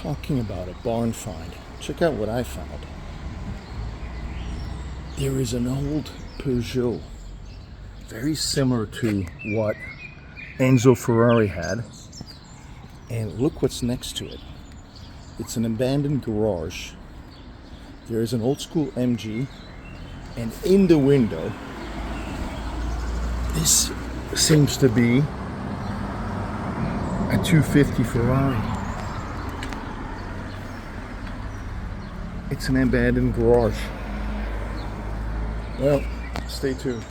Talking about a barn find, check out what I found. There is an old Peugeot, very similar to what Enzo Ferrari had, and look what's next to it. It's an abandoned garage. There is an old school MG, and in the window, this seems to be a 250 Ferrari. It's an abandoned garage. Well, stay tuned.